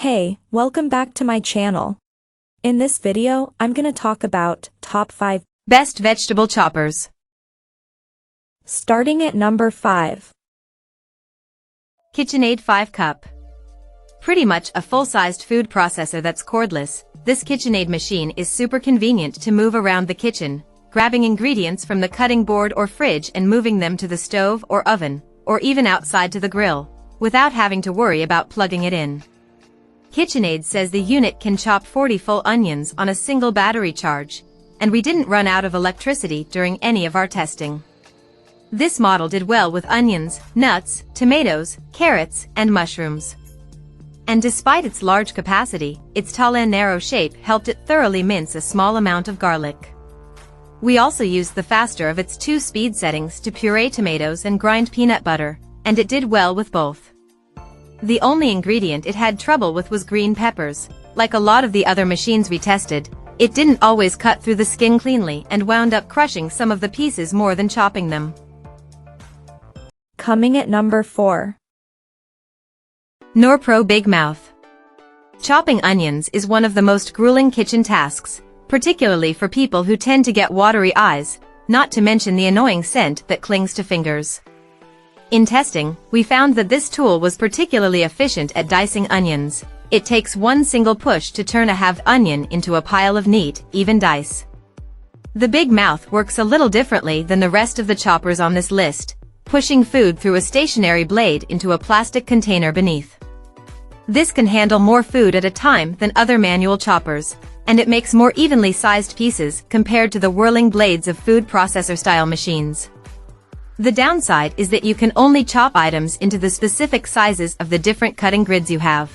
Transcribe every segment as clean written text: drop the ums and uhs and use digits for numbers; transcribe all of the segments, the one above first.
Hey, welcome back to my channel. In this video, I'm gonna talk about top 5 best vegetable choppers. Starting at number 5. KitchenAid 5 Cup. Pretty much a full-sized food processor that's cordless, this KitchenAid machine is super convenient to move around the kitchen, grabbing ingredients from the cutting board or fridge and moving them to the stove or oven, or even outside to the grill, without having to worry about plugging it in. KitchenAid says the unit can chop 40 full onions on a single battery charge, and we didn't run out of electricity during any of our testing. This model did well with onions, nuts, tomatoes, carrots, and mushrooms. And despite its large capacity, its tall and narrow shape helped it thoroughly mince a small amount of garlic. We also used the faster of its 2 speed settings to puree tomatoes and grind peanut butter, and it did well with both. The only ingredient it had trouble with was green peppers. Like a lot of the other machines we tested, it didn't always cut through the skin cleanly and wound up crushing some of the pieces more than chopping them. Coming at number 4. Norpro Big Mouth. Chopping onions is one of the most grueling kitchen tasks, particularly for people who tend to get watery eyes, not to mention the annoying scent that clings to fingers. In testing, we found that this tool was particularly efficient at dicing onions. It takes one single push to turn a halved onion into a pile of neat, even dice. The Big Mouth works a little differently than the rest of the choppers on this list, pushing food through a stationary blade into a plastic container beneath. This can handle more food at a time than other manual choppers, and it makes more evenly sized pieces compared to the whirling blades of food processor-style machines. The downside is that you can only chop items into the specific sizes of the different cutting grids you have.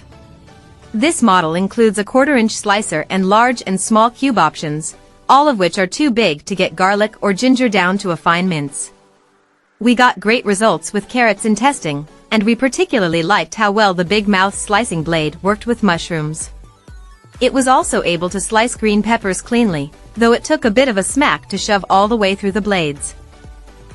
This model includes a 1/4-inch slicer and large and small cube options, all of which are too big to get garlic or ginger down to a fine mince. We got great results with carrots in testing, and we particularly liked how well the Big Mouth slicing blade worked with mushrooms. It was also able to slice green peppers cleanly, though it took a bit of a smack to shove all the way through the blades.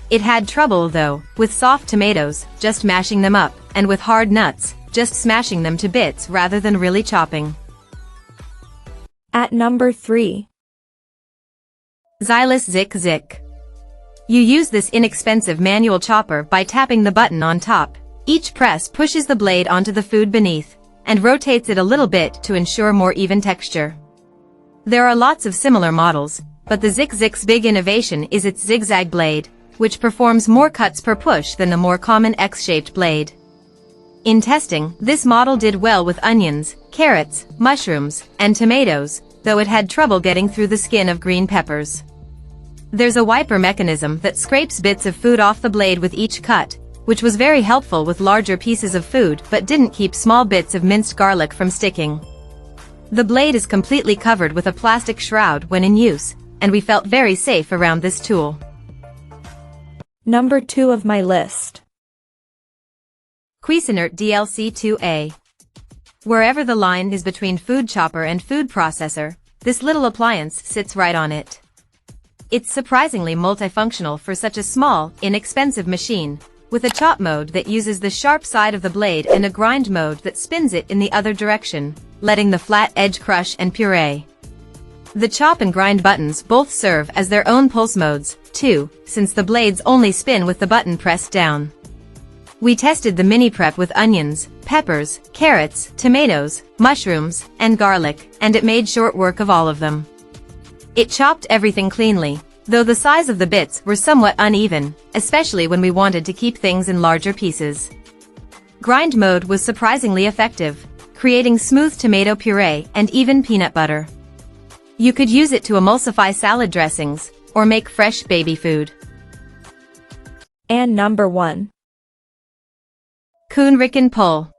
It had trouble, though, with soft tomatoes, just mashing them up, and with hard nuts, just smashing them to bits rather than really chopping. At number 3. Zyliss Zick. You use this inexpensive manual chopper by tapping the button on top. Each press pushes the blade onto the food beneath, and rotates it a little bit to ensure more even texture. There are lots of similar models, but the Zick's big innovation is its zigzag blade, which performs more cuts per push than the more common X-shaped blade. In testing, this model did well with onions, carrots, mushrooms, and tomatoes, though it had trouble getting through the skin of green peppers. There's a wiper mechanism that scrapes bits of food off the blade with each cut, which was very helpful with larger pieces of food but didn't keep small bits of minced garlic from sticking. The blade is completely covered with a plastic shroud when in use, and we felt very safe around this tool. Number 2 of my list. Cuisinart DLC2A. Wherever the line is between food chopper and food processor, this little appliance sits right on it. It's surprisingly multifunctional for such a small, inexpensive machine, with a chop mode that uses the sharp side of the blade and a grind mode that spins it in the other direction, letting the flat edge crush and puree. The chop and grind buttons both serve as their own pulse modes, too, since the blades only spin with the button pressed down. We tested the mini prep with onions, peppers, carrots, tomatoes, mushrooms, and garlic, and it made short work of all of them. It chopped everything cleanly, though the size of the bits were somewhat uneven, especially when we wanted to keep things in larger pieces. Grind mode was surprisingly effective, creating smooth tomato puree and even peanut butter. You could use it to emulsify salad dressings, or make fresh baby food. And number 1. Kuhn Rikon pull.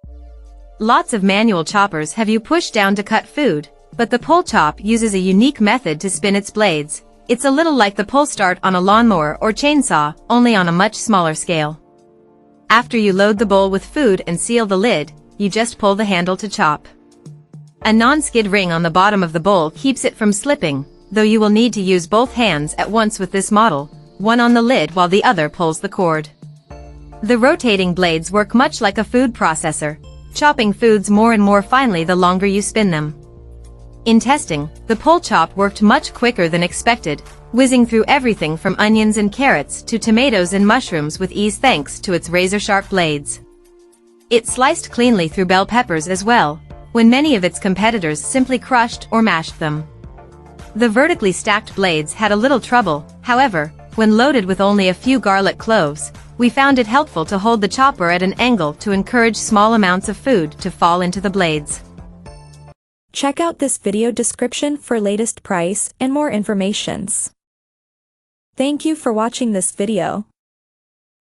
Lots of manual choppers have you push down to cut food, but the pull chop uses a unique method to spin its blades. It's a little like the pull start on a lawnmower or chainsaw, only on a much smaller scale. After you load the bowl with food and seal the lid, you just pull the handle to chop. A non-skid ring on the bottom of the bowl keeps it from slipping, though you will need to use both hands at once with this model, one on the lid while the other pulls the cord. The rotating blades work much like a food processor, chopping foods more and more finely the longer you spin them. In testing, the pole chop worked much quicker than expected, whizzing through everything from onions and carrots to tomatoes and mushrooms with ease thanks to its razor-sharp blades. It sliced cleanly through bell peppers as well, when many of its competitors simply crushed or mashed them. The vertically stacked blades had a little trouble, however, when loaded with only a few garlic cloves, we found it helpful to hold the chopper at an angle to encourage small amounts of food to fall into the blades. Check out this video description for latest price and more informations. Thank you for watching this video.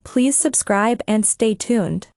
Please subscribe and stay tuned.